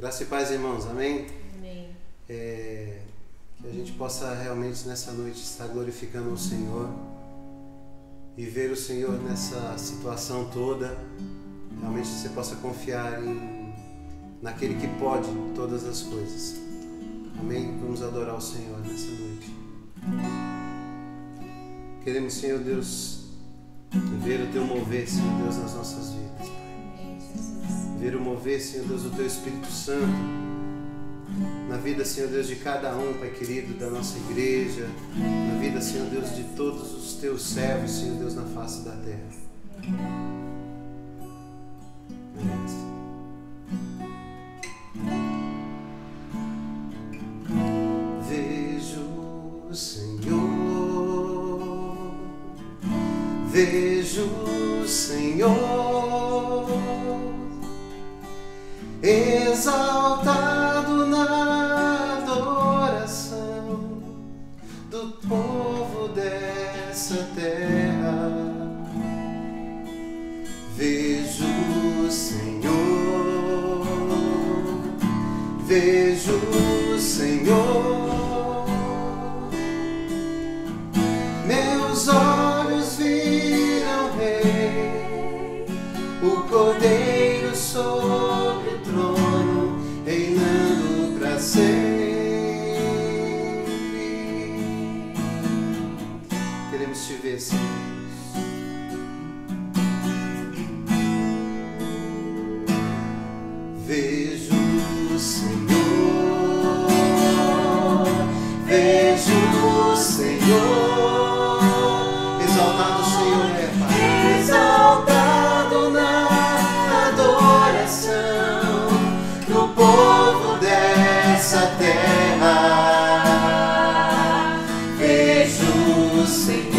Graça e paz, irmãos, amém? Amém. Que a gente possa realmente nessa noite estar glorificando o Senhor e ver o Senhor nessa situação toda. Realmente você possa confiar naquele que pode todas as coisas. Amém? Vamos adorar o Senhor nessa noite. Queremos, Senhor Deus, ver o Teu mover, Senhor Deus, nas nossas vidas, Pai. Ver o mover, Senhor Deus, do Teu Espírito Santo na vida, Senhor Deus, de cada um, Pai querido, da nossa igreja, na vida, Senhor Deus, de todos os Teus servos, Senhor Deus, na face da terra. Amém. Vejo o Senhor, vejo o Senhor exaltado na adoração do povo dessa terra. Vejo o Senhor, vejo o Senhor, meus olhos viram o Rei, o Cordeiro sobre o trono, reinando para sempre. Queremos te ver, Senhor. Vejo o Senhor, vejo o Senhor, exaltado o Senhor é, Pai, exaltado na adoração do povo dessa terra. Vejo o Senhor,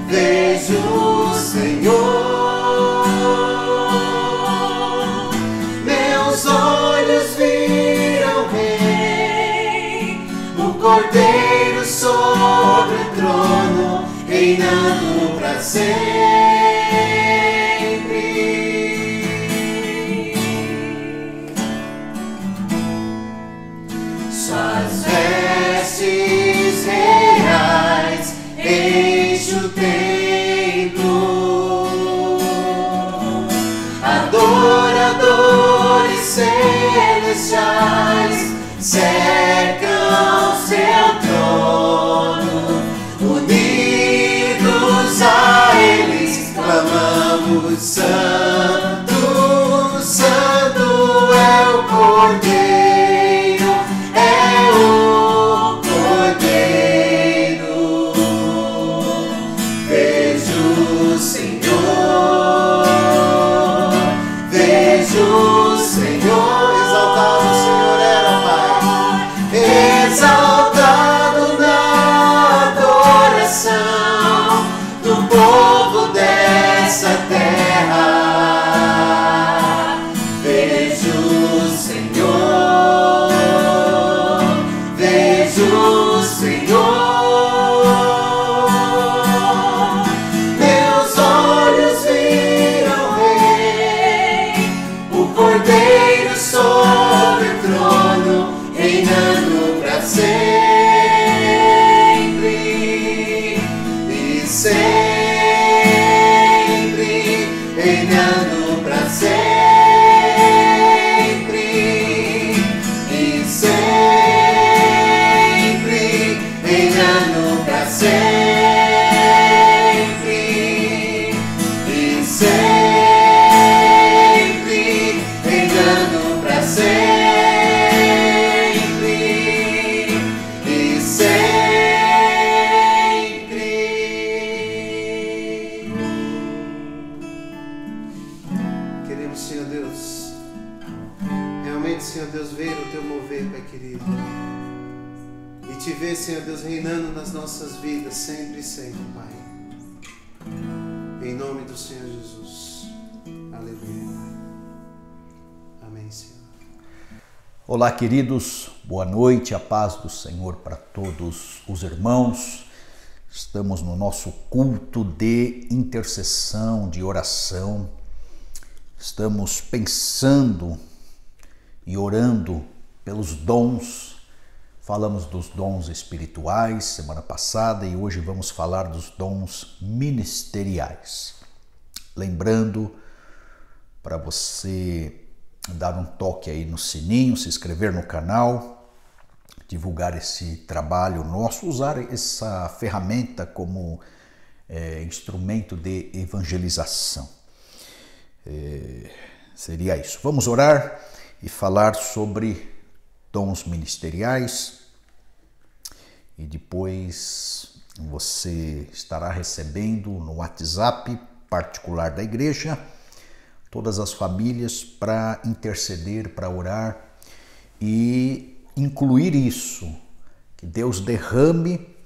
vejo o Senhor, Cordeiro sobre o trono, reinando para sempre. Suas vestes reais enchem o templo, adoradores celestiais cercam seu trono, unidos a eles clamamos: Santo, Santo é o Cordeiro, é o Cordeiro. Vejo o Senhor, vejo o Senhor, exaltado o Senhor era, Pai, exaltado na adoração do povo dessa terra. Vejo o Senhor, vejo o Senhor, meus olhos viram o Rei, o Cordeiro sobre o trono, reinando para sempre e sempre, reinando para sempre e sempre, reinando para sempre e sempre, reinando para sempre. Senhor Deus, ver o Teu mover, Pai querido, e Te ver, Senhor Deus, reinando nas nossas vidas, sempre e sempre, Pai, em nome do Senhor Jesus, aleluia, amém, Senhor. Olá, queridos, boa noite, a paz do Senhor para todos os irmãos. Estamos no nosso culto de intercessão, de oração. Estamos pensando e orando pelos dons. Falamos dos dons espirituais semana passada e hoje vamos falar dos dons ministeriais. Lembrando para você dar um toque aí no sininho, se inscrever no canal, divulgar esse trabalho nosso, usar essa ferramenta como instrumento de evangelização. Seria isso. Vamos orar e falar sobre dons ministeriais e depois você estará recebendo no WhatsApp particular da igreja todas as famílias para interceder, para orar e incluir isso, que Deus derrame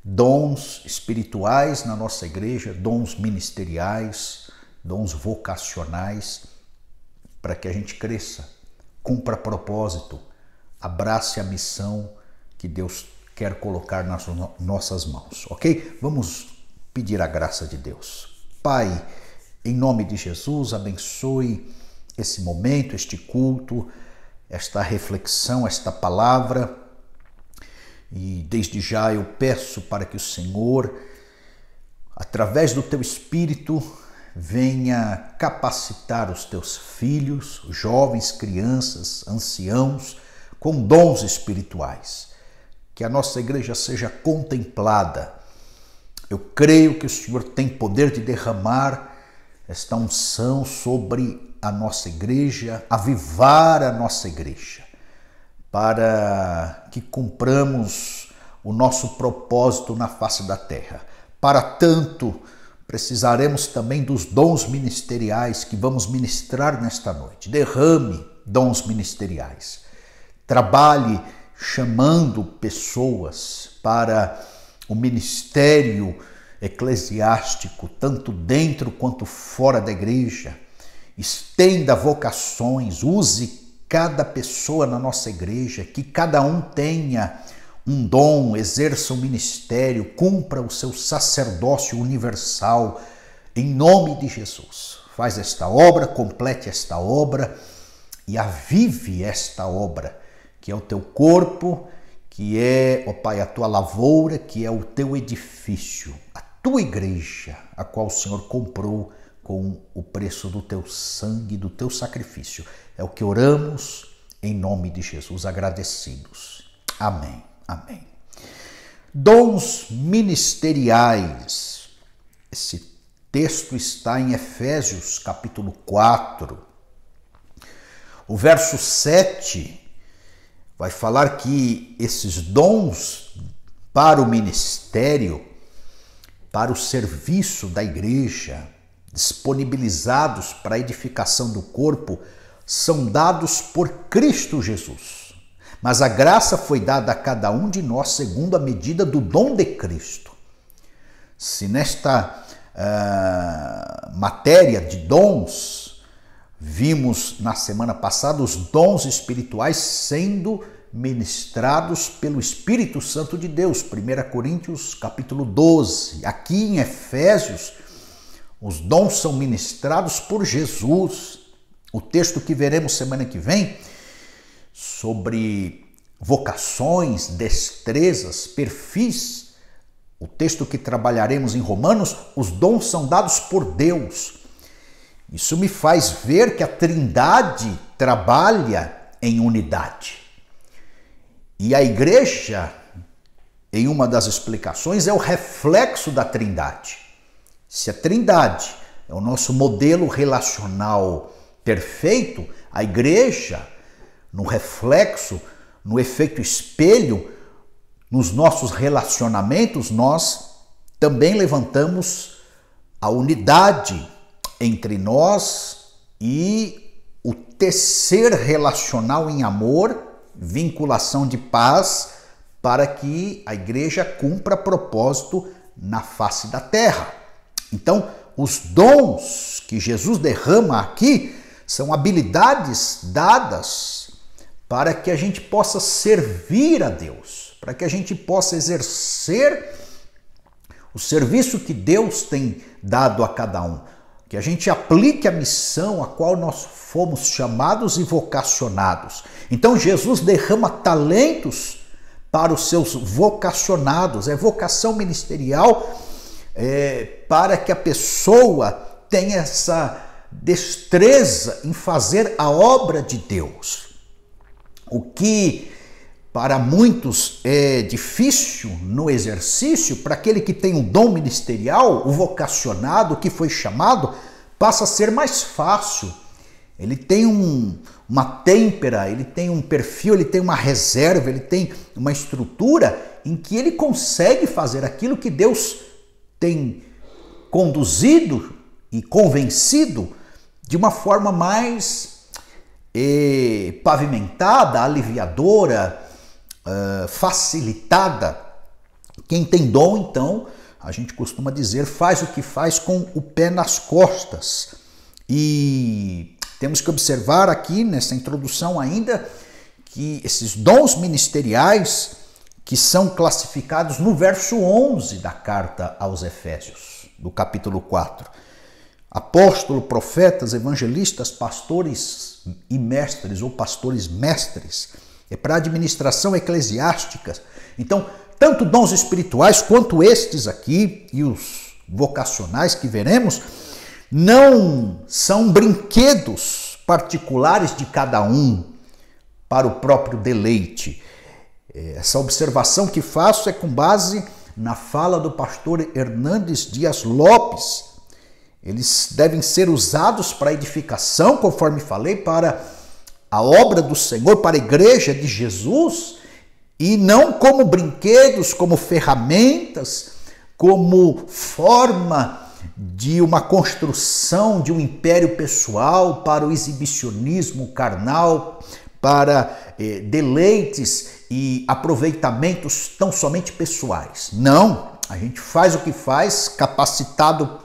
dons espirituais na nossa igreja, dons ministeriais, dons vocacionais, para que a gente cresça, cumpra propósito, abrace a missão que Deus quer colocar nas nossas mãos, ok? Vamos pedir a graça de Deus. Pai, em nome de Jesus, abençoe esse momento, este culto, esta reflexão, esta palavra. E desde já eu peço para que o Senhor, através do Teu Espírito, venha capacitar os Teus filhos, jovens, crianças, anciãos, com dons espirituais. Que a nossa igreja seja contemplada. Eu creio que o Senhor tem poder de derramar esta unção sobre a nossa igreja, avivar a nossa igreja, para que cumpramos o nosso propósito na face da terra. Para tanto, precisaremos também dos dons ministeriais que vamos ministrar nesta noite. Derrame dons ministeriais. Trabalhe chamando pessoas para o ministério eclesiástico, tanto dentro quanto fora da igreja. Estenda vocações, use cada pessoa na nossa igreja, que cada um tenha um dom, exerça um ministério, cumpra o seu sacerdócio universal, em nome de Jesus. Faz esta obra, complete esta obra e avive esta obra, que é o teu corpo, que é, ó Pai, a tua lavoura, que é o teu edifício, a tua igreja, a qual o Senhor comprou com o preço do teu sangue, do teu sacrifício. É o que oramos em nome de Jesus, agradecidos. Amém, amém. Dons ministeriais. Esse texto está em Efésios, capítulo 4. O verso 7 vai falar que esses dons para o ministério, para o serviço da igreja, disponibilizados para a edificação do corpo, são dados por Cristo Jesus. Mas a graça foi dada a cada um de nós segundo a medida do dom de Cristo. Se nesta matéria de dons, vimos na semana passada os dons espirituais sendo ministrados pelo Espírito Santo de Deus, 1 Coríntios capítulo 12. Aqui em Efésios, os dons são ministrados por Jesus. O texto que veremos semana que vem sobre vocações, destrezas, perfis, o texto que trabalharemos em Romanos, os dons são dados por Deus. Isso me faz ver que a Trindade trabalha em unidade. E a igreja, em uma das explicações, é o reflexo da Trindade. Se a Trindade é o nosso modelo relacional perfeito, a igreja, no reflexo, no efeito espelho, nos nossos relacionamentos, nós também levantamos a unidade entre nós e o tecer relacional em amor, vinculação de paz, para que a igreja cumpra propósito na face da terra. Então, os dons que Jesus derrama aqui são habilidades dadas para que a gente possa servir a Deus, para que a gente possa exercer o serviço que Deus tem dado a cada um. que a gente aplique a missão a qual nós fomos chamados e vocacionados. Então Jesus derrama talentos para os seus vocacionados, é vocação ministerial para que a pessoa tenha essa destreza em fazer a obra de Deus. O que para muitos é difícil no exercício, para aquele que tem um dom ministerial, o vocacionado, que foi chamado, passa a ser mais fácil. Ele tem uma têmpera, ele tem um perfil, ele tem uma reserva, ele tem uma estrutura em que ele consegue fazer aquilo que Deus tem conduzido e convencido de uma forma mais pavimentada, aliviadora, facilitada. Quem tem dom, então, a gente costuma dizer, faz o que faz com o pé nas costas. E temos que observar aqui nessa introdução ainda que esses dons ministeriais que são classificados no verso 11 da carta aos Efésios, do capítulo 4. Apóstolo, profetas, evangelistas, pastores e mestres, ou pastores mestres, é para a administração eclesiástica. Então, tanto dons espirituais quanto estes aqui e os vocacionais que veremos, não são brinquedos particulares de cada um para o próprio deleite. Essa observação que faço é com base na fala do pastor Hernandes Dias Lopes. Eles devem ser usados para edificação, conforme falei, para a obra do Senhor, para a igreja de Jesus, e não como brinquedos, como ferramentas, como forma de uma construção de um império pessoal, para o exibicionismo carnal, para deleites e aproveitamentos tão somente pessoais. Não, a gente faz o que faz, capacitado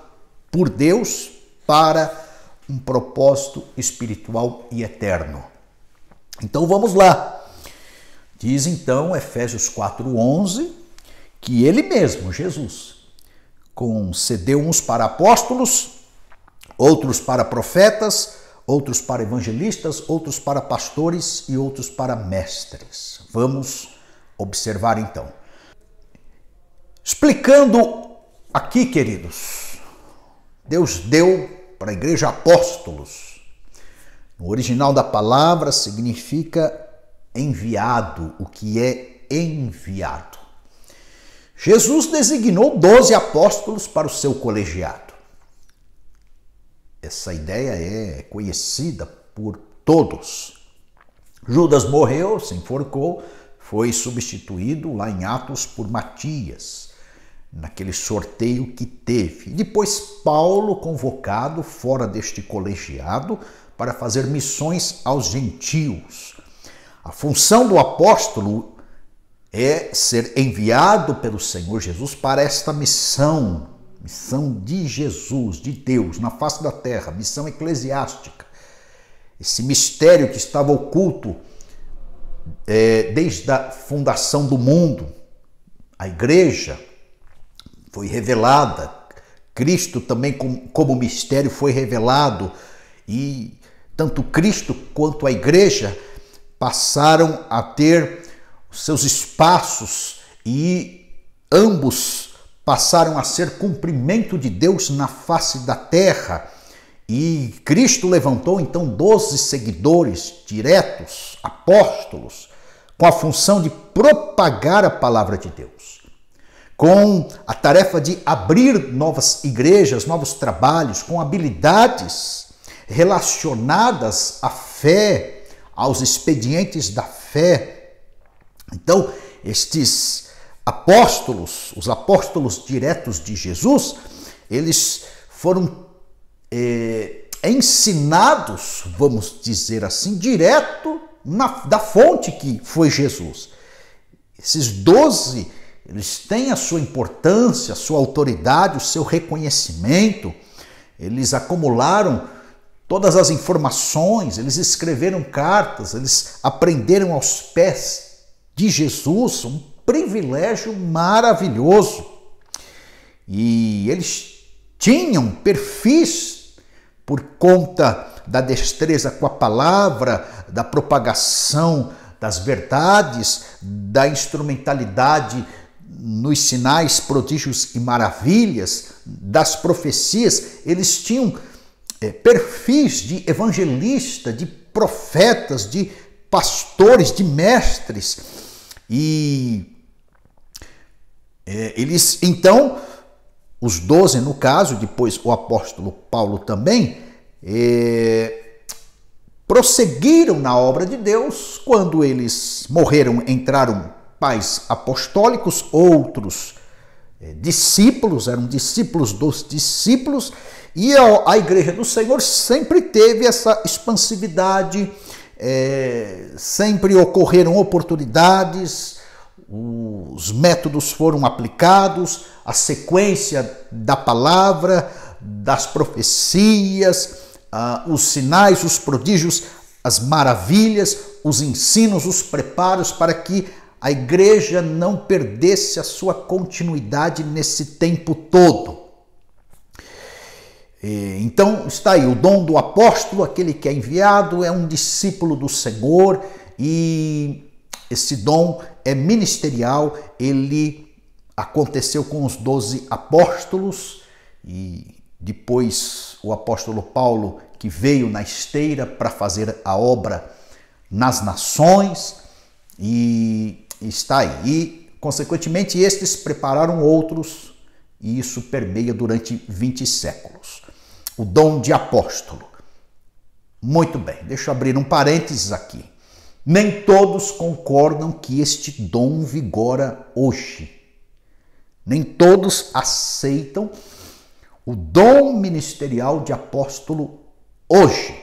por Deus para um propósito espiritual e eterno. Então vamos lá. Diz então Efésios 4:11 que ele mesmo, Jesus, concedeu uns para apóstolos, outros para profetas, outros para evangelistas, outros para pastores e outros para mestres. Vamos observar então. Explicando aqui, queridos, Deus deu para a igreja apóstolos. No original da palavra significa enviado, o que é enviado. Jesus designou 12 apóstolos para o seu colegiado. Essa ideia é conhecida por todos. Judas morreu, se enforcou, foi substituído lá em Atos por Matias, naquele sorteio que teve. Depois Paulo, convocado fora deste colegiado para fazer missões aos gentios. A função do apóstolo é ser enviado pelo Senhor Jesus para esta missão de Jesus, de Deus, na face da terra, missão eclesiástica. Esse mistério que estava oculto desde a fundação do mundo, a igreja foi revelada, Cristo também como mistério foi revelado, e tanto Cristo quanto a igreja passaram a ter seus espaços e ambos passaram a ser cumprimento de Deus na face da terra. E Cristo levantou então 12 seguidores diretos, apóstolos, com a função de propagar a palavra de Deus, com a tarefa de abrir novas igrejas, novos trabalhos, com habilidades relacionadas à fé, aos expedientes da fé. Então, estes apóstolos, os apóstolos diretos de Jesus, eles foram ensinados, vamos dizer assim, direto da fonte que foi Jesus. Esses 12, eles têm a sua importância, a sua autoridade, o seu reconhecimento. Eles acumularam todas as informações, eles escreveram cartas, eles aprenderam aos pés de Jesus, um privilégio maravilhoso. E eles tinham perfis por conta da destreza com a palavra, da propagação das verdades, da instrumentalidade nos sinais, prodígios e maravilhas, das profecias. Eles tinham perfis de evangelista, de profetas, de pastores, de mestres. E eles, então, os 12 no caso, depois o apóstolo Paulo também, prosseguiram na obra de Deus. Quando eles morreram, entraram pais apostólicos, outros discípulos, eram discípulos dos discípulos, e a Igreja do Senhor sempre teve essa expansividade, sempre ocorreram oportunidades, os métodos foram aplicados, a sequência da palavra, das profecias, os sinais, os prodígios, as maravilhas, os ensinos, os preparos para que a igreja não perdesse a sua continuidade nesse tempo todo. Então está aí o dom do apóstolo, aquele que é enviado, é um discípulo do Senhor, e esse dom é ministerial. Ele aconteceu com os 12 apóstolos, e depois o apóstolo Paulo, que veio na esteira para fazer a obra nas nações, e está aí. E, consequentemente, estes prepararam outros, e isso permeia durante 20 séculos. O dom de apóstolo. Muito bem, deixa eu abrir um parênteses aqui. Nem todos concordam que este dom vigora hoje. Nem todos aceitam o dom ministerial de apóstolo hoje.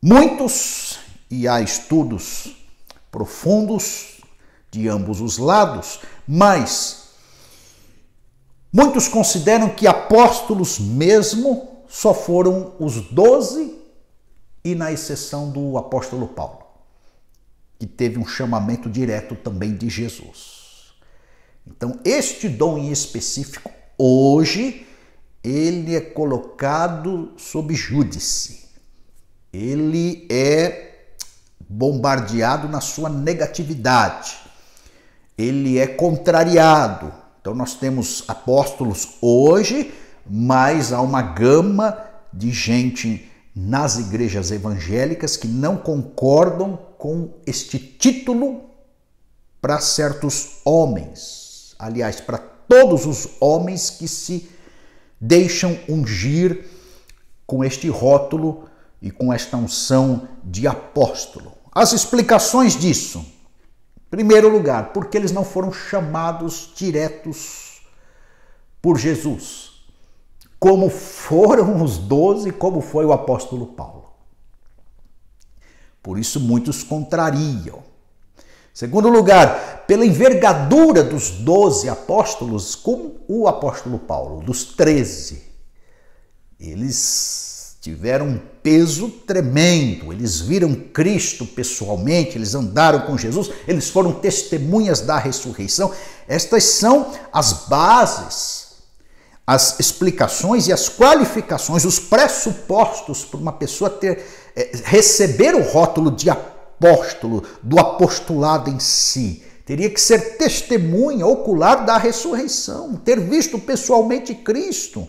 Muitos, e há estudos profundos de ambos os lados, mas muitos consideram que apóstolos mesmo só foram os 12, e na exceção do apóstolo Paulo, que teve um chamamento direto também de Jesus. Então, este dom em específico, hoje, ele é colocado sob júdice. Ele é bombardeado na sua negatividade. Ele é contrariado. Então, nós temos apóstolos hoje, mas há uma gama de gente nas igrejas evangélicas que não concordam com este título para certos homens. Aliás, para todos os homens que se deixam ungir com este rótulo e com esta unção de apóstolo. As explicações disso. Em primeiro lugar, porque eles não foram chamados diretos por Jesus, como foram os 12, como foi o apóstolo Paulo. Por isso muitos contrariam. Segundo lugar, pela envergadura dos 12 apóstolos, como o apóstolo Paulo, dos 13, eles tiveram um peso tremendo, eles viram Cristo pessoalmente, eles andaram com Jesus, eles foram testemunhas da ressurreição. Estas são as bases, as explicações e as qualificações, os pressupostos para uma pessoa receber o rótulo de apóstolo, do apostolado em si. Teria que ser testemunha ocular da ressurreição, ter visto pessoalmente Cristo.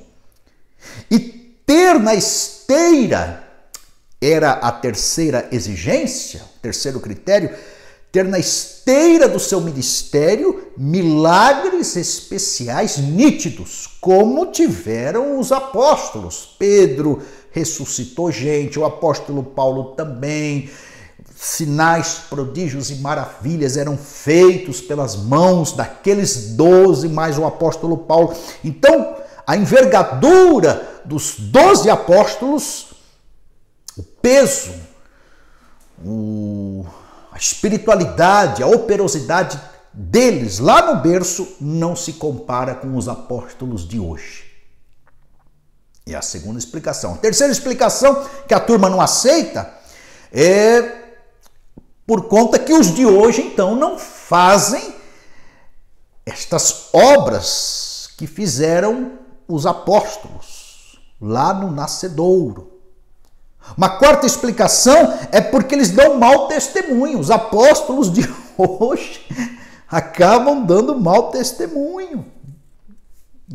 E ter na esteira, era a terceira exigência, o terceiro critério, ter na esteira do seu ministério milagres especiais nítidos, como tiveram os apóstolos. Pedro ressuscitou gente, o apóstolo Paulo também. Sinais, prodígios e maravilhas eram feitos pelas mãos daqueles 12, mais o apóstolo Paulo. Então, a envergadura dos 12 apóstolos, o peso, a espiritualidade, a operosidade deles lá no berço não se compara com os apóstolos de hoje. E a segunda explicação. A terceira explicação que a turma não aceita é por conta que os de hoje, então, não fazem estas obras que fizeram os apóstolos. lá no nascedouro. Uma quarta explicação é porque eles dão mau testemunho. Os apóstolos de hoje acabam dando mau testemunho.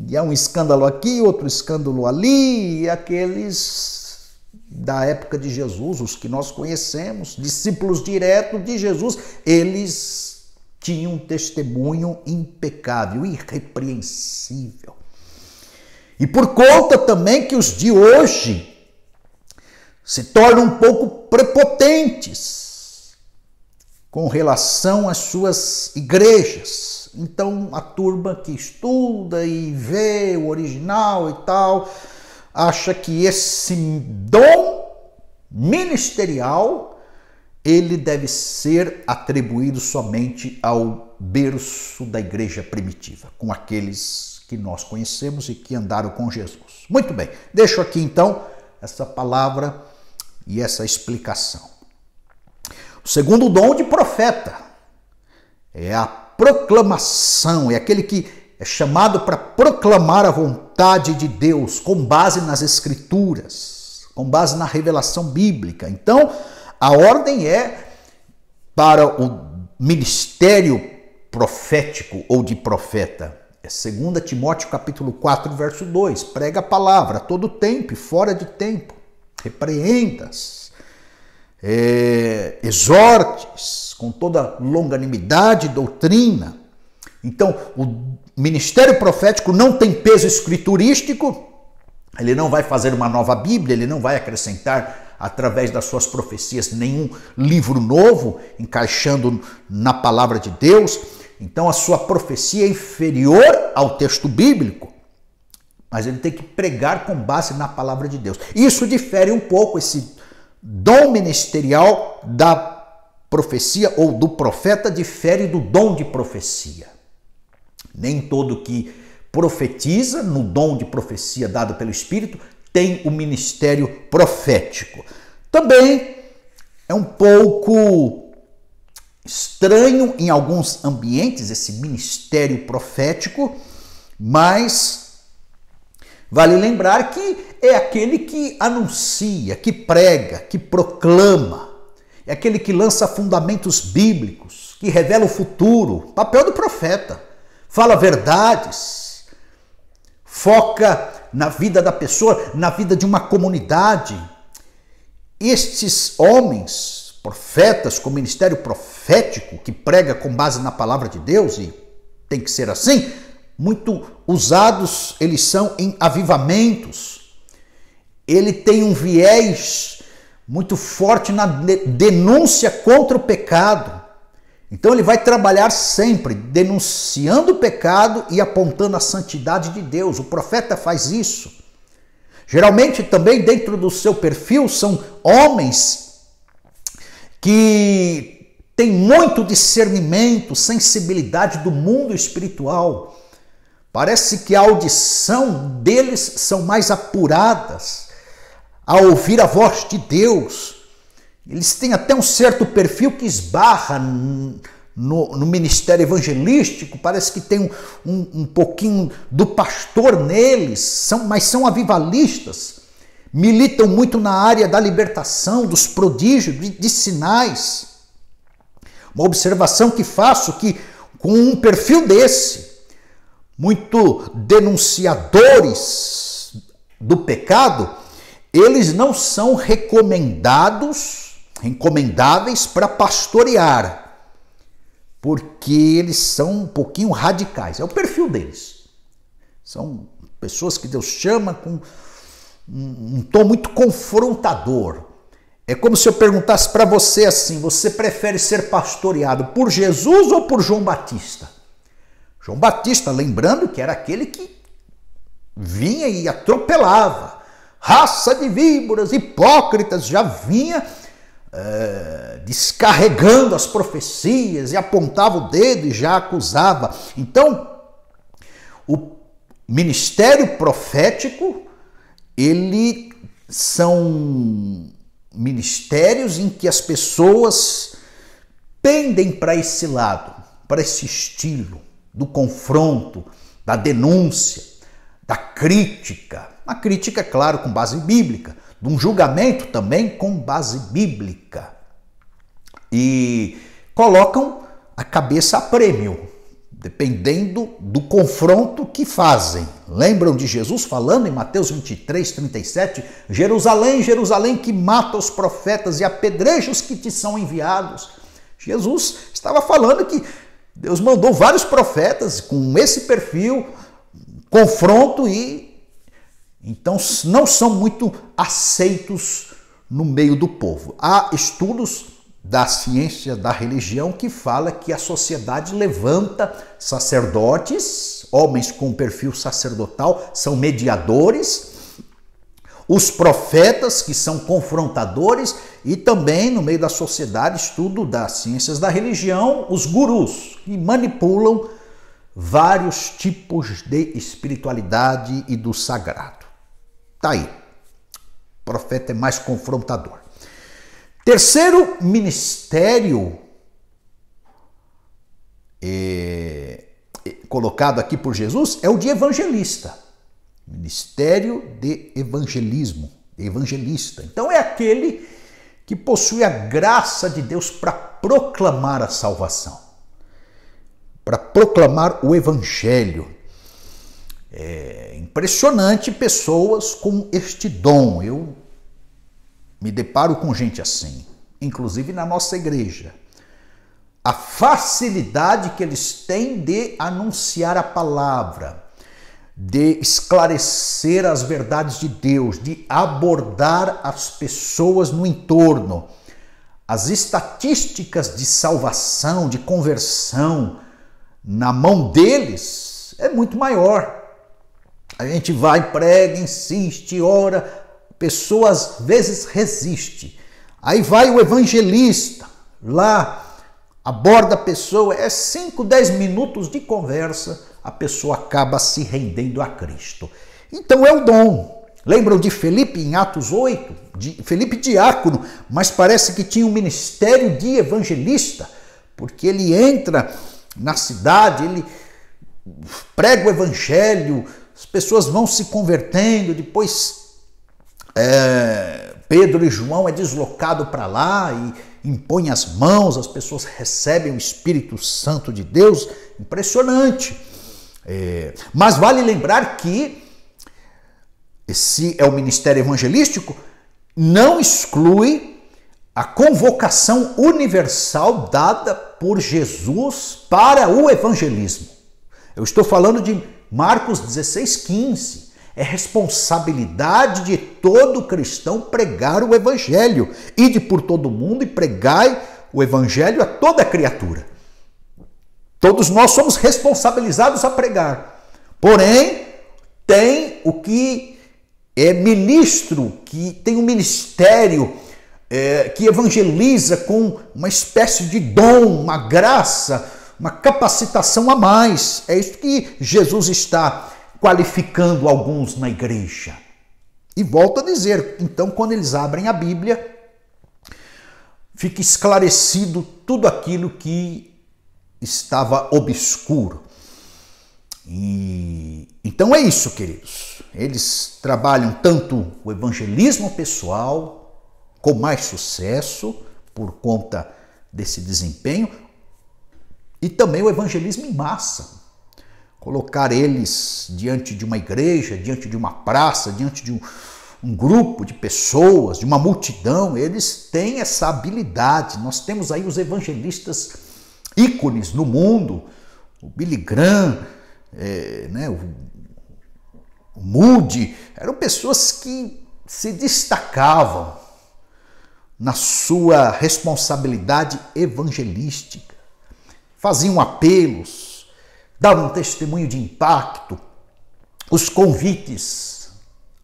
E é um escândalo aqui, outro escândalo ali, e aqueles da época de Jesus, os que nós conhecemos, discípulos diretos de Jesus, eles tinham um testemunho impecável, irrepreensível. E por conta também que os de hoje se tornam um pouco prepotentes com relação às suas igrejas. Então, a turma que estuda e vê o original e tal, acha que esse dom ministerial, ele deve ser atribuído somente ao berço da igreja primitiva, com aqueles que nós conhecemos e que andaram com Jesus. Muito bem, deixo aqui então essa palavra e essa explicação. O segundo dom de profeta é a proclamação, é aquele que é chamado para proclamar a vontade de Deus com base nas Escrituras, com base na revelação bíblica. Então, a ordem é para o ministério profético ou de profeta. É 2 Timóteo capítulo 4, verso 2. Prega a palavra a todo tempo e fora de tempo. Repreendas, exortes com toda longanimidade e doutrina. Então, o ministério profético não tem peso escriturístico, ele não vai fazer uma nova Bíblia, ele não vai acrescentar através das suas profecias nenhum livro novo, encaixando na palavra de Deus. Então, a sua profecia é inferior ao texto bíblico, mas ele tem que pregar com base na palavra de Deus. Isso difere um pouco, esse dom ministerial da profecia ou do profeta difere do dom de profecia. Nem todo que profetiza no dom de profecia dado pelo Espírito tem o ministério profético. Também é um pouco estranho em alguns ambientes esse ministério profético, mas vale lembrar que é aquele que anuncia, que prega, que proclama, é aquele que lança fundamentos bíblicos, que revela o futuro, papel do profeta, fala verdades, foca na vida da pessoa, na vida de uma comunidade. Estes homens, profetas com ministério profético, que prega com base na palavra de Deus, e tem que ser assim, muito usados eles são em avivamentos. Ele tem um viés muito forte na denúncia contra o pecado. Então ele vai trabalhar sempre denunciando o pecado e apontando a santidade de Deus. O profeta faz isso. Geralmente também dentro do seu perfil são homens que têm muito discernimento, sensibilidade do mundo espiritual. Parece que a audição deles são mais apuradas ao ouvir a voz de Deus. Eles têm até um certo perfil que esbarra no ministério evangelístico, parece que tem um pouquinho do pastor neles, mas são avivalistas, militam muito na área da libertação, dos prodígios, de sinais. Uma observação que faço que com um perfil desse, muito denunciadores do pecado, eles não são recomendáveis para pastorear, porque eles são um pouquinho radicais. É o perfil deles. São pessoas que Deus chama com um tom muito confrontador. É como se eu perguntasse para você assim: você prefere ser pastoreado por Jesus ou por João Batista? João Batista, lembrando que era aquele que vinha e atropelava. Raça de víboras, hipócritas, já vinha descarregando as profecias e apontava o dedo e já acusava. Então, o ministério profético, ele são ministérios em que as pessoas pendem para esse lado, para esse estilo do confronto, da denúncia, da crítica, Uma crítica, claro, com base bíblica, de um julgamento também com base bíblica. E colocam a cabeça a prêmio, dependendo do confronto que fazem. Lembram de Jesus falando em Mateus 23, 37? Jerusalém, Jerusalém, que mata os profetas e apedreja os que te são enviados. Jesus estava falando que Deus mandou vários profetas com esse perfil, confronto, e então não são muito aceitos no meio do povo. Há estudos da ciência da religião que fala que a sociedade levanta sacerdotes, homens com perfil sacerdotal, são mediadores, os profetas, que são confrontadores, e também no meio da sociedade, estudo das ciências da religião, os gurus, que manipulam vários tipos de espiritualidade e do sagrado. Tá aí, o profeta é mais confrontador. Terceiro ministério colocado aqui por Jesus é o de evangelista. Ministério de evangelismo, evangelista. Então é aquele que possui a graça de Deus para proclamar a salvação, para proclamar o evangelho. É impressionante pessoas com este dom. Eu me deparo com gente assim, inclusive na nossa igreja. A facilidade que eles têm de anunciar a palavra, de esclarecer as verdades de Deus, de abordar as pessoas no entorno. As estatísticas de salvação, de conversão, na mão deles é muito maior. A gente vai, prega, insiste, ora, a pessoa às vezes resiste. Aí vai o evangelista, lá aborda a pessoa, é 5, 10 minutos de conversa, a pessoa acaba se rendendo a Cristo. Então é o dom. Lembram de Felipe em Atos 8? Felipe diácono, mas parece que tinha um ministério de evangelista, porque ele entra na cidade, ele prega o evangelho, as pessoas vão se convertendo, depois Pedro e João é deslocado para lá e impõe as mãos, as pessoas recebem o Espírito Santo de Deus. Impressionante. Mas vale lembrar que esse é o ministério evangelístico, não exclui a convocação universal dada por Jesus para o evangelismo. Eu estou falando de Marcos 16:15. É responsabilidade de todo cristão pregar o evangelho. Ide por todo mundo e pregai o evangelho a toda criatura. Todos nós somos responsabilizados a pregar. Porém, tem o que é ministro, que tem um ministério que evangeliza com uma espécie de dom, uma graça, uma capacitação a mais. É isso que Jesus está qualificando alguns na igreja. E volto a dizer, então, quando eles abrem a Bíblia, fica esclarecido tudo aquilo que estava obscuro. E então é isso, queridos. Eles trabalham tanto o evangelismo pessoal, com mais sucesso, por conta desse desempenho, e também o evangelismo em massa. Colocar eles diante de uma igreja, diante de uma praça, diante de um grupo de pessoas, de uma multidão, eles têm essa habilidade. Nós temos aí os evangelistas ícones no mundo, o Billy Graham, o Moody, eram pessoas que se destacavam na sua responsabilidade evangelística, faziam apelos, davam um testemunho de impacto, os convites,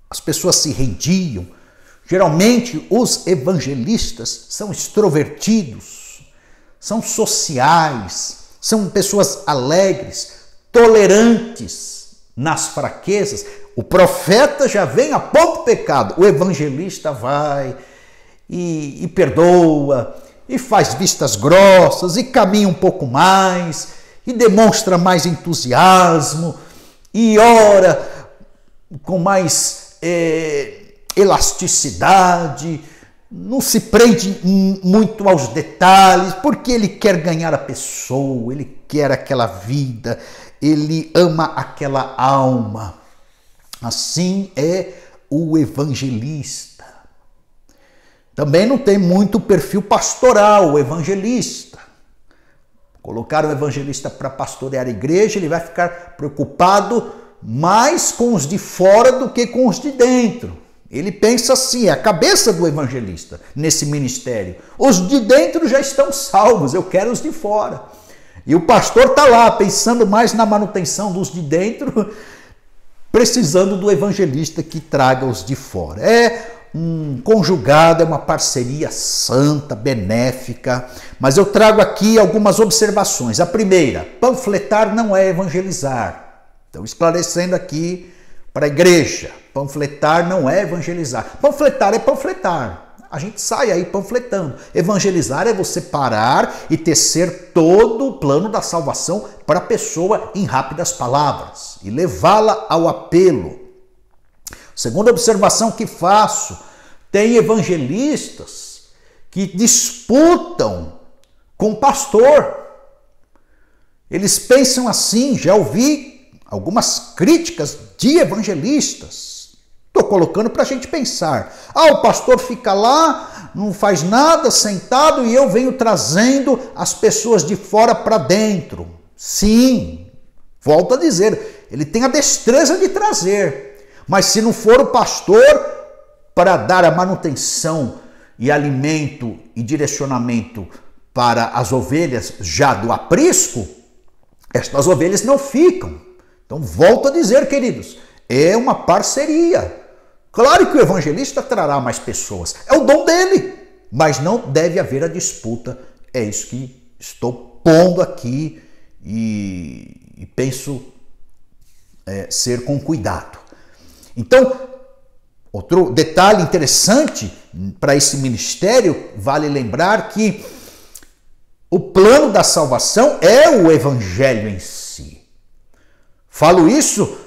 as pessoas se rendiam. Geralmente os evangelistas são extrovertidos, são sociais, são pessoas alegres, tolerantes nas fraquezas. O profeta já vem a ponto pecado, o evangelista vai e perdoa, e faz vistas grossas, e caminha um pouco mais, e demonstra mais entusiasmo, e ora com mais elasticidade, não se prende muito aos detalhes, porque ele quer ganhar a pessoa, ele quer aquela vida, ele ama aquela alma. Assim é o evangelista. Também não tem muito perfil pastoral, o evangelista. Colocar o evangelista para pastorear a igreja, ele vai ficar preocupado mais com os de fora do que com os de dentro. Ele pensa assim, é a cabeça do evangelista nesse ministério. Os de dentro já estão salvos, eu quero os de fora. E o pastor está lá pensando mais na manutenção dos de dentro, precisando do evangelista que traga os de fora. É um conjugado, é uma parceria santa, benéfica, mas eu trago aqui algumas observações. A primeira, panfletar não é evangelizar. Então, esclarecendo aqui para a igreja, panfletar não é evangelizar. Panfletar é panfletar. A gente sai aí panfletando. Evangelizar é você parar e tecer todo o plano da salvação para a pessoa em rápidas palavras e levá-la ao apelo. Segunda observação que faço, tem evangelistas que disputam com o pastor. Eles pensam assim, já ouvi algumas críticas de evangelistas. Estou colocando para a gente pensar. O pastor fica lá, não faz nada, sentado, e eu venho trazendo as pessoas de fora para dentro. Sim, volto a dizer, ele tem a destreza de trazer. Mas se não for o pastor para dar a manutenção e alimento e direcionamento para as ovelhas já do aprisco, estas ovelhas não ficam. Então, volto a dizer, queridos, é uma parceria. Claro que o evangelista trará mais pessoas, é o dom dele, mas não deve haver a disputa. É isso que estou pondo aqui e penso ser com cuidado. Então, outro detalhe interessante para esse ministério, vale lembrar que o plano da salvação é o evangelho em si. Falo isso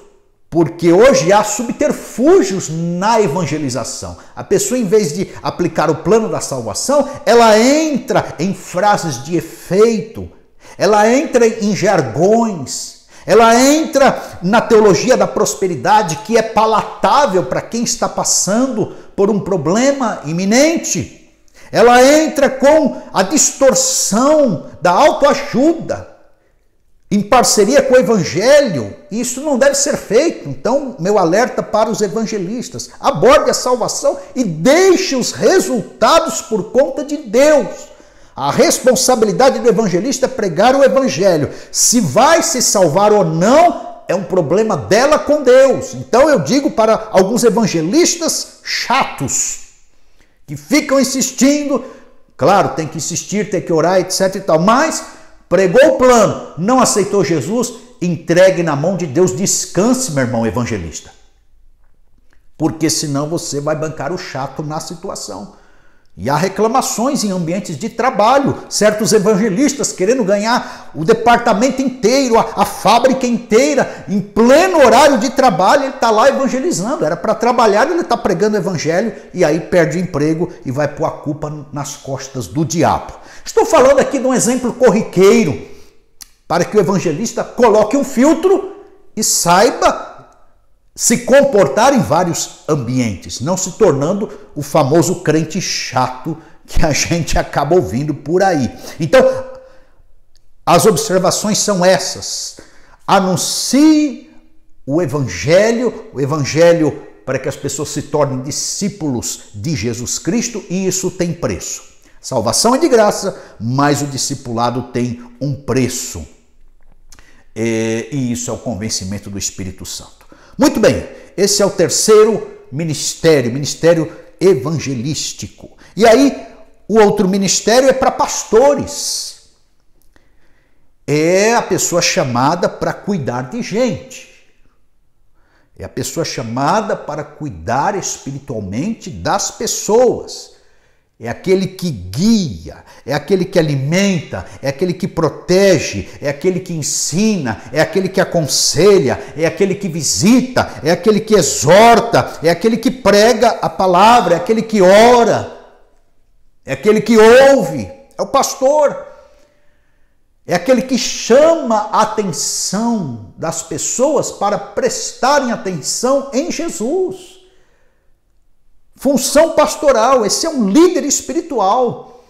porque hoje há subterfúgios na evangelização. A pessoa, em vez de aplicar o plano da salvação, ela entra em frases de efeito, ela entra em jargões, ela entra na teologia da prosperidade, que é palatável para quem está passando por um problema iminente. Ela entra com a distorção da autoajuda, em parceria com o evangelho. Isso não deve ser feito. Então, meu alerta para os evangelistas: aborde a salvação e deixe os resultados por conta de Deus. A responsabilidade do evangelista é pregar o evangelho. Se vai se salvar ou não, é um problema dela com Deus. Então eu digo para alguns evangelistas chatos, que ficam insistindo, claro, tem que insistir, tem que orar, etc e tal, mas pregou o plano, não aceitou Jesus, entregue na mão de Deus, descanse, meu irmão evangelista. Porque senão você vai bancar o chato na situação. E há reclamações em ambientes de trabalho, certos evangelistas querendo ganhar o departamento inteiro, a fábrica inteira, em pleno horário de trabalho, ele está lá evangelizando. Era para trabalhar, ele está pregando o evangelho e aí perde o emprego e vai pôr a culpa nas costas do diabo. Estou falando aqui de um exemplo corriqueiro, para que o evangelista coloque um filtro e saiba se comportar em vários ambientes, não se tornando o famoso crente chato que a gente acaba ouvindo por aí. Então, as observações são essas. Anuncie o evangelho para que as pessoas se tornem discípulos de Jesus Cristo, e isso tem preço. Salvação é de graça, mas o discipulado tem um preço. E isso é o convencimento do Espírito Santo. Muito bem, esse é o terceiro ministério, ministério evangelístico. E aí, o outro ministério é para pastores. É a pessoa chamada para cuidar de gente. É a pessoa chamada para cuidar espiritualmente das pessoas. é aquele que guia, é aquele que alimenta, é aquele que protege, é aquele que ensina, é aquele que aconselha, é aquele que visita, é aquele que exorta, é aquele que prega a palavra, é aquele que ora, é aquele que ouve, é o pastor. É aquele que chama a atenção das pessoas para prestarem atenção em Jesus. Função pastoral, esse é um líder espiritual.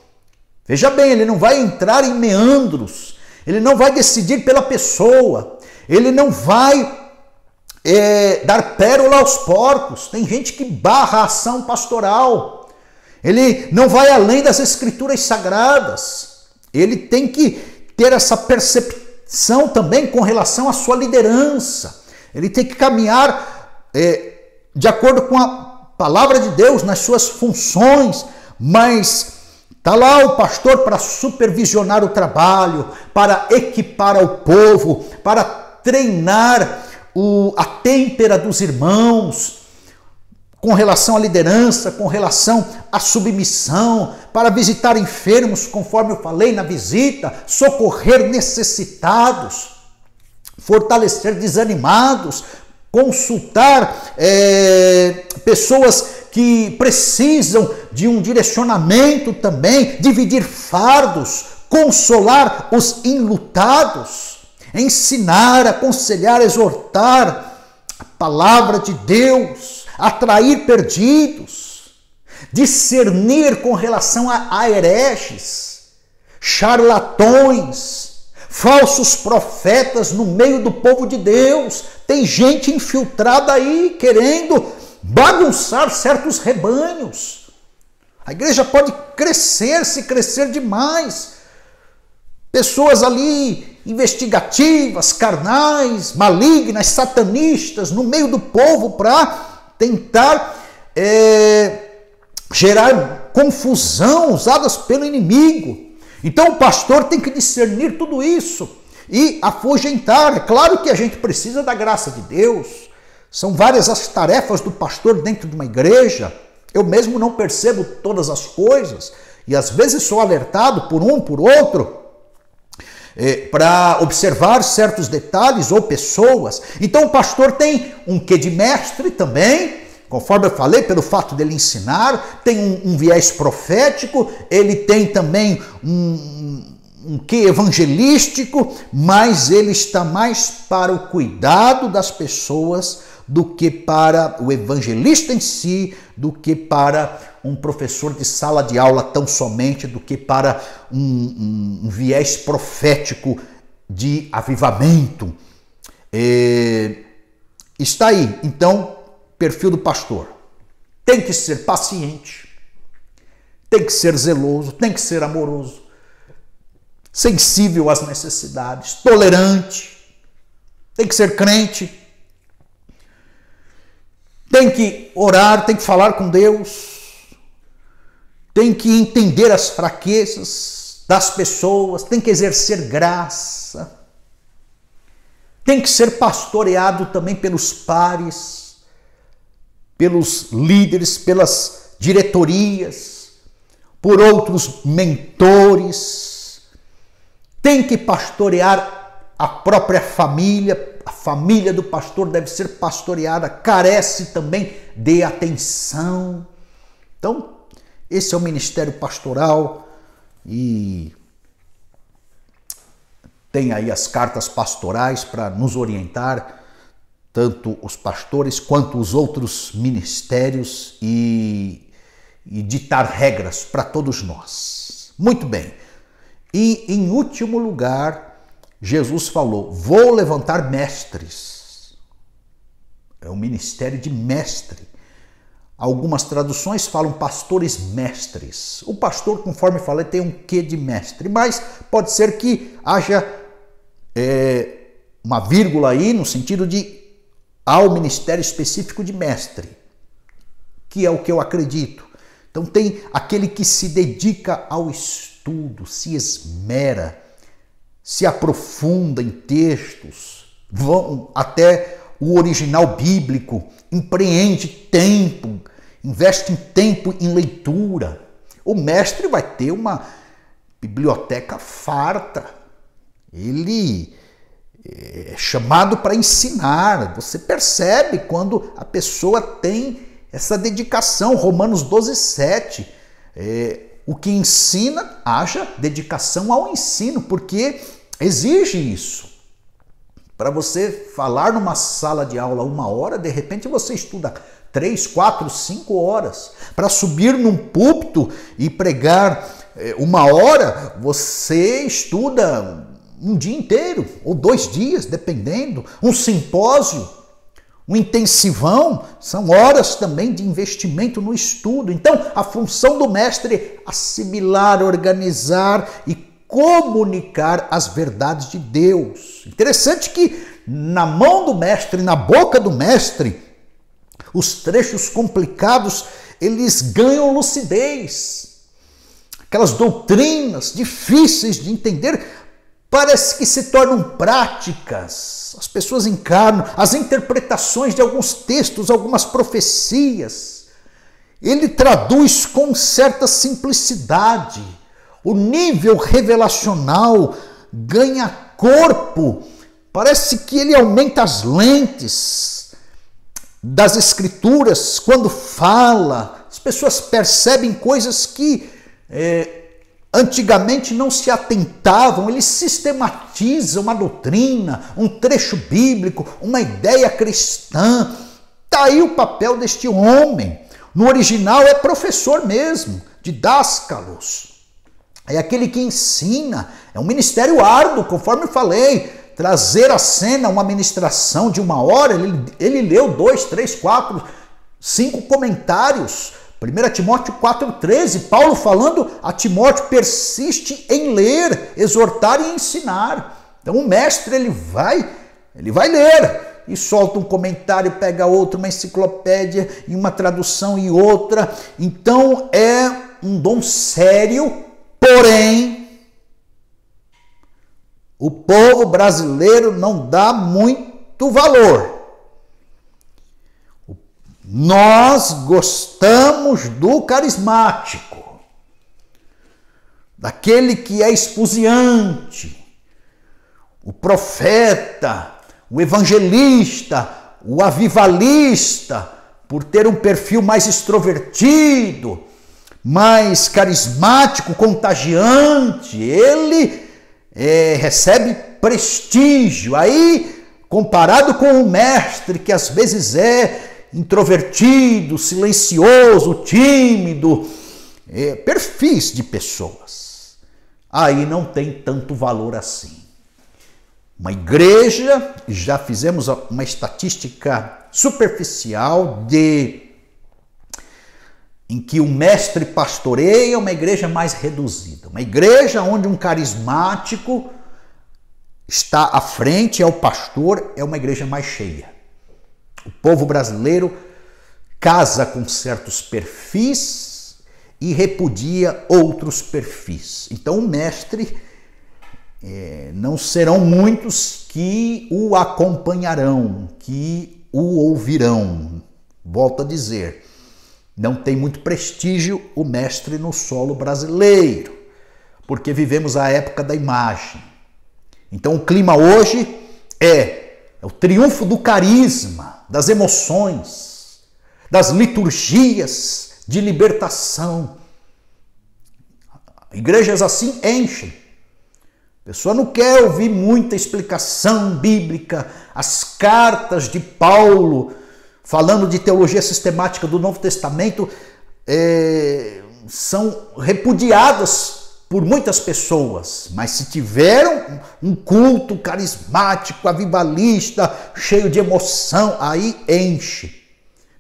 Veja bem, ele não vai entrar em meandros, ele não vai decidir pela pessoa, ele não vai dar pérola aos porcos. Tem gente que barra a ação pastoral, ele não vai além das escrituras sagradas, ele tem que ter essa percepção também com relação à sua liderança, ele tem que caminhar de acordo com a palavra de Deus nas suas funções, mas está lá o pastor para supervisionar o trabalho, para equipar ao povo, para treinar a têmpera dos irmãos, com relação à liderança, com relação à submissão, para visitar enfermos, conforme eu falei na visita, socorrer necessitados, fortalecer desanimados, consultar pessoas que precisam de um direcionamento também, dividir fardos, consolar os enlutados, ensinar, aconselhar, exortar a palavra de Deus, atrair perdidos, discernir com relação a hereges, charlatões, falsos profetas no meio do povo de Deus. Tem gente infiltrada aí querendo bagunçar certos rebanhos. A igreja pode crescer, se crescer demais. Pessoas ali investigativas, carnais, malignas, satanistas no meio do povo para tentar gerar confusão, usadas pelo inimigo. Então o pastor tem que discernir tudo isso e afugentar. É claro que a gente precisa da graça de Deus. São várias as tarefas do pastor dentro de uma igreja. Eu mesmo não percebo todas as coisas e às vezes sou alertado por um, por outro, para observar certos detalhes ou pessoas. Então o pastor tem um quê de mestre também, conforme eu falei, pelo fato dele ensinar, tem um viés profético, ele tem também um quê evangelístico, mas ele está mais para o cuidado das pessoas do que para o evangelista em si, do que para um professor de sala de aula tão somente, do que para um viés profético de avivamento. Está aí, então, perfil do pastor. Tem que ser paciente, tem que ser zeloso, tem que ser amoroso, sensível às necessidades, tolerante, tem que ser crente, tem que orar, tem que falar com Deus, tem que entender as fraquezas das pessoas, tem que exercer graça, tem que ser pastoreado também pelos pares, pelos líderes, pelas diretorias, por outros mentores, tem que pastorear a própria família. A família do pastor deve ser pastoreada, carece também de atenção. Então, esse é o ministério pastoral e tem aí as cartas pastorais para nos orientar, tanto os pastores quanto os outros ministérios e ditar regras para todos nós. Muito bem. E, em último lugar, Jesus falou, vou levantar mestres. É um ministério de mestre. Algumas traduções falam pastores mestres. O pastor, conforme falei, tem um quê de mestre, mas pode ser que haja uma vírgula aí no sentido de há o ministério específico de mestre, que é o que eu acredito. Então tem aquele que se dedica ao estudo, se esmera, se aprofunda em textos, vão até o original bíblico, empreende tempo, investe em tempo em leitura. o mestre vai ter uma biblioteca farta. Ele é chamado para ensinar. Você percebe quando a pessoa tem essa dedicação. Romanos 12:7. O que ensina, haja dedicação ao ensino, porque exige isso. Para você falar numa sala de aula 1 hora, de repente você estuda 3, 4, 5 horas. Para subir num púlpito e pregar 1 hora, você estuda um dia inteiro, ou 2 dias, dependendo. Um simpósio, um intensivão, são horas também de investimento no estudo. Então, a função do mestre é assimilar, organizar e comunicar as verdades de Deus. Interessante que na mão do mestre, na boca do mestre, os trechos complicados, eles ganham lucidez. Aquelas doutrinas difíceis de entender, parece que se tornam práticas. As pessoas encarnam as interpretações de alguns textos, algumas profecias. Ele traduz com certa simplicidade. O nível revelacional ganha corpo. Parece que ele aumenta as lentes das escrituras quando fala. As pessoas percebem coisas que antigamente não se atentavam. Ele sistematiza uma doutrina, um trecho bíblico, uma ideia cristã. Está aí o papel deste homem. No original é professor mesmo, didáscalos. É aquele que ensina. É um ministério árduo, conforme eu falei. Trazer à cena uma ministração de 1 hora, ele leu 2, 3, 4, 5 comentários. 1 Timóteo 4,13, Paulo falando a Timóteo, persiste em ler, exortar e ensinar. Então o mestre ele vai ler e solta um comentário, pega outro, uma enciclopédia e uma tradução e outra. Então é um dom sério, porém o povo brasileiro não dá muito valor. Nós gostamos do carismático, daquele que é espuziante, o profeta, o evangelista, o avivalista, por ter um perfil mais extrovertido, mais carismático, contagiante. Ele recebe prestígio. Aí, comparado com o mestre, que às vezes é introvertido, silencioso, tímido, perfis de pessoas, aí não tem tanto valor assim. Uma igreja, já fizemos uma estatística superficial em que o mestre pastoreia uma igreja mais reduzida. Uma igreja onde um carismático está à frente, é o pastor, é uma igreja mais cheia. O povo brasileiro casa com certos perfis e repudia outros perfis. Então o mestre, não serão muitos que o acompanharão, que o ouvirão. Volto a dizer, não tem muito prestígio o mestre no solo brasileiro, porque vivemos a época da imagem. Então o clima hoje é o triunfo do carisma, das emoções, das liturgias de libertação. Igrejas assim enchem. A pessoa não quer ouvir muita explicação bíblica. As cartas de Paulo, falando de teologia sistemática do Novo Testamento, são repudiadas por muitas pessoas, mas se tiveram um culto carismático, avivalista, cheio de emoção, aí enche.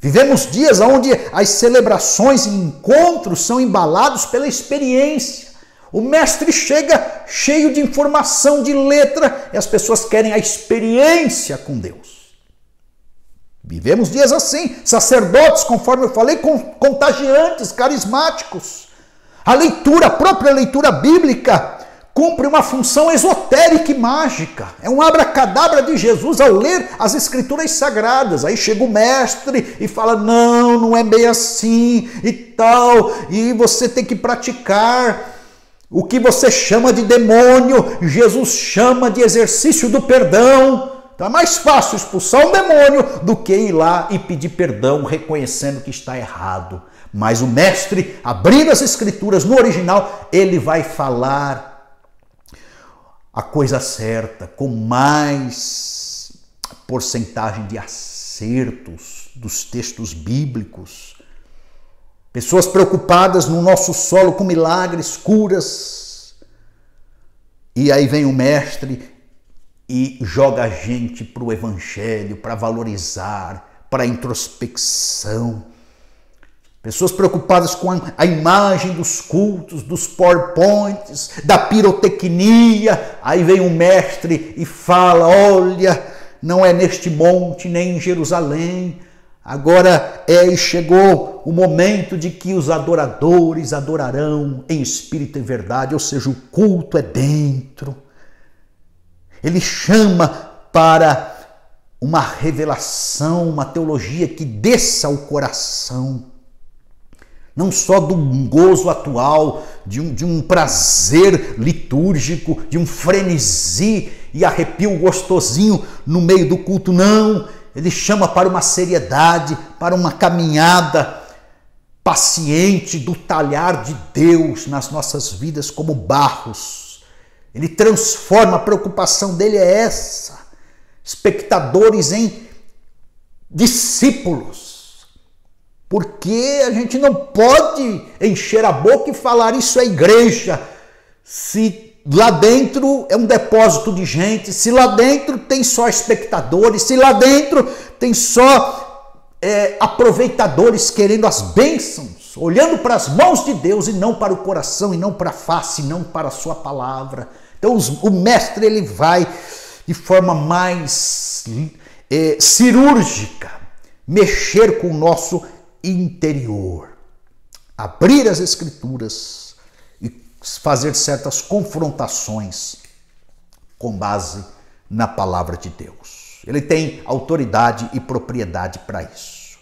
Vivemos dias onde as celebrações e encontros são embalados pela experiência. O mestre chega cheio de informação, de letra, e as pessoas querem a experiência com Deus. Vivemos dias assim, sacerdotes, conforme eu falei, contagiantes, carismáticos. A própria leitura bíblica cumpre uma função esotérica e mágica. É um abracadabra de Jesus ao ler as Escrituras Sagradas. Aí chega o mestre e fala, não é bem assim e tal, e você tem que praticar o que você chama de demônio, Jesus chama de exercício do perdão. Então é mais fácil expulsar um demônio do que ir lá e pedir perdão, reconhecendo que está errado. Mas o mestre, abrindo as Escrituras no original, ele vai falar a coisa certa, com mais porcentagem de acertos dos textos bíblicos. Pessoas preocupadas no nosso solo com milagres, curas. E aí vem o mestre e joga a gente para o evangelho, para valorizar, para a introspecção. Pessoas preocupadas com a imagem dos cultos, dos PowerPoints, da pirotecnia. Aí vem o mestre e fala, olha, não é neste monte nem em Jerusalém. Agora chegou o momento de que os adoradores adorarão em espírito e verdade, ou seja, o culto é dentro. Ele chama para uma revelação, uma teologia que desça ao coração. Não só do gozo atual, de um prazer litúrgico, de um frenesi e arrepio gostosinho no meio do culto, não. Ele chama para uma seriedade, para uma caminhada paciente do talhar de Deus nas nossas vidas como barros. Ele transforma, a preocupação dele é essa. Espectadores em discípulos. Porque a gente não pode encher a boca e falar isso é igreja, se lá dentro é um depósito de gente, se lá dentro tem só espectadores, se lá dentro tem só aproveitadores querendo as bênçãos, olhando para as mãos de Deus e não para o coração, e não para a face, e não para a sua palavra. Então o mestre ele vai de forma mais cirúrgica mexer com o nosso interior, abrir as Escrituras e fazer certas confrontações com base na palavra de Deus. Ele tem autoridade e propriedade para isso.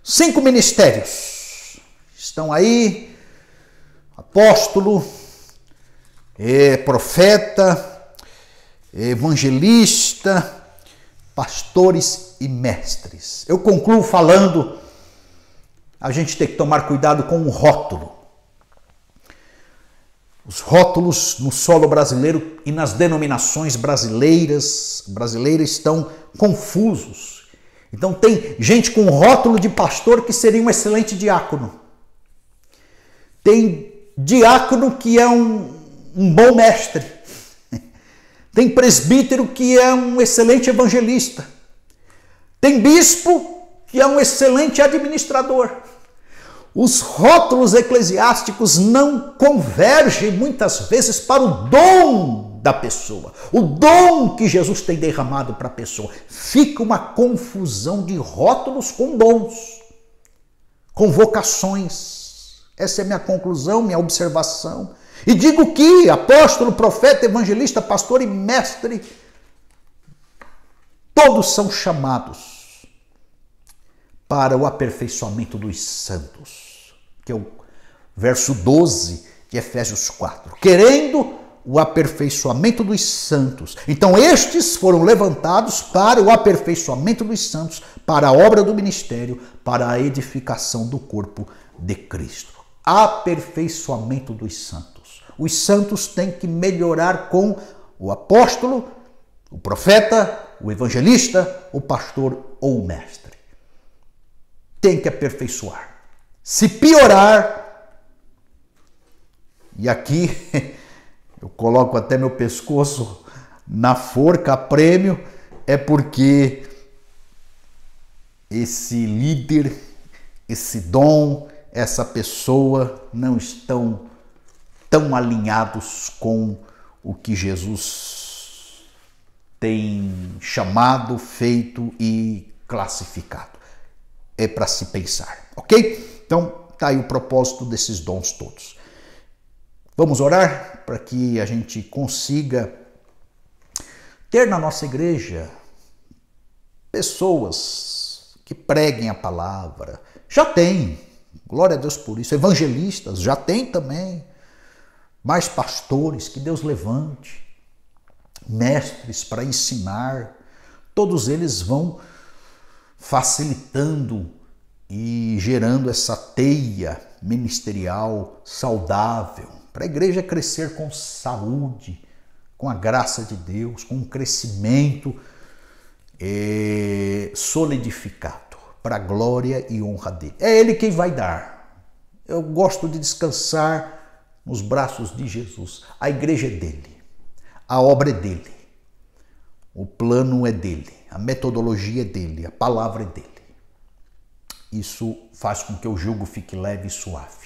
5 ministérios estão aí: apóstolo, profeta, evangelista, pastores e mestres. Eu concluo falando, a gente tem que tomar cuidado com o rótulo. Os rótulos no solo brasileiro e nas denominações brasileiras estão confusos. Então tem gente com rótulo de pastor que seria um excelente diácono. Tem diácono que é um bom mestre. Tem presbítero que é um excelente evangelista. Tem bispo que é um excelente administrador. Os rótulos eclesiásticos não convergem muitas vezes para o dom da pessoa, o dom que Jesus tem derramado para a pessoa. Fica uma confusão de rótulos com dons, com vocações. Essa é minha conclusão, minha observação. E digo que apóstolo, profeta, evangelista, pastor e mestre, todos são chamados para o aperfeiçoamento dos santos, que é o verso 12 de Efésios 4. Querendo o aperfeiçoamento dos santos. Então estes foram levantados para o aperfeiçoamento dos santos, para a obra do ministério, para a edificação do corpo de Cristo. Aperfeiçoamento dos santos. Os santos têm que melhorar com o apóstolo, o profeta, o evangelista, o pastor ou o mestre. Tem que aperfeiçoar. Se piorar, e aqui eu coloco até meu pescoço na forca a prêmio, é porque esse líder, esse dom, essa pessoa não estão tão alinhados com o que Jesus tem chamado, feito e classificado. É para se pensar, ok? Então, está aí o propósito desses dons todos. Vamos orar? para que a gente consiga ter na nossa igreja pessoas que preguem a palavra. Já tem, glória a Deus por isso, evangelistas, já tem também, mais pastores, que Deus levante, mestres para ensinar, todos eles vão facilitando e gerando essa teia ministerial saudável, para a igreja crescer com saúde, com a graça de Deus, com um crescimento solidificado, para a glória e honra dele. É ele quem vai dar. Eu gosto de descansar nos braços de Jesus. A igreja é dele, a obra é dele, o plano é dele, a metodologia é dele, a palavra é dele. Isso faz com que o jugo fique leve e suave.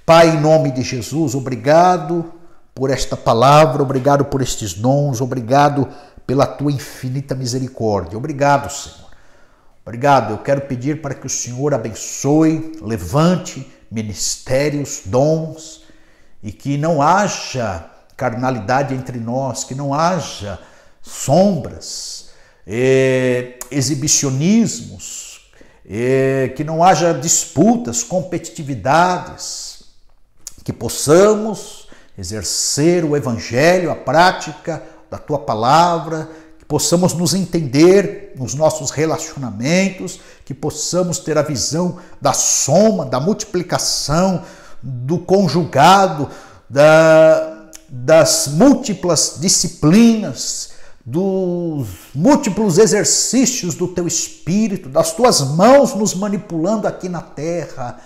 Pai, em nome de Jesus, obrigado por esta palavra, obrigado por estes dons, obrigado pela tua infinita misericórdia. Obrigado, Senhor. Obrigado. Eu quero pedir para que o Senhor abençoe, levante ministérios, dons, e que não haja carnalidade entre nós, que não haja sombras, exibicionismos, que não haja disputas, competitividades, que possamos exercer o evangelho, a prática da tua palavra, que possamos nos entender nos nossos relacionamentos, que possamos ter a visão da soma, da multiplicação, do conjugado, das múltiplas disciplinas, dos múltiplos exercícios do teu Espírito, das tuas mãos nos manipulando aqui na terra,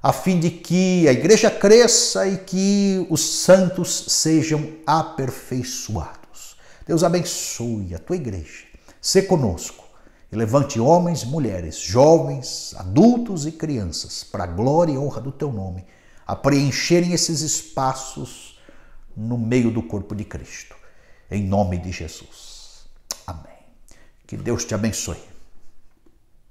a fim de que a igreja cresça e que os santos sejam aperfeiçoados. Deus abençoe a tua igreja. Sê conosco e levante homens, mulheres, jovens, adultos e crianças para a glória e honra do teu nome, a preencherem esses espaços no meio do corpo de Cristo. Em nome de Jesus. Amém. Que Deus te abençoe.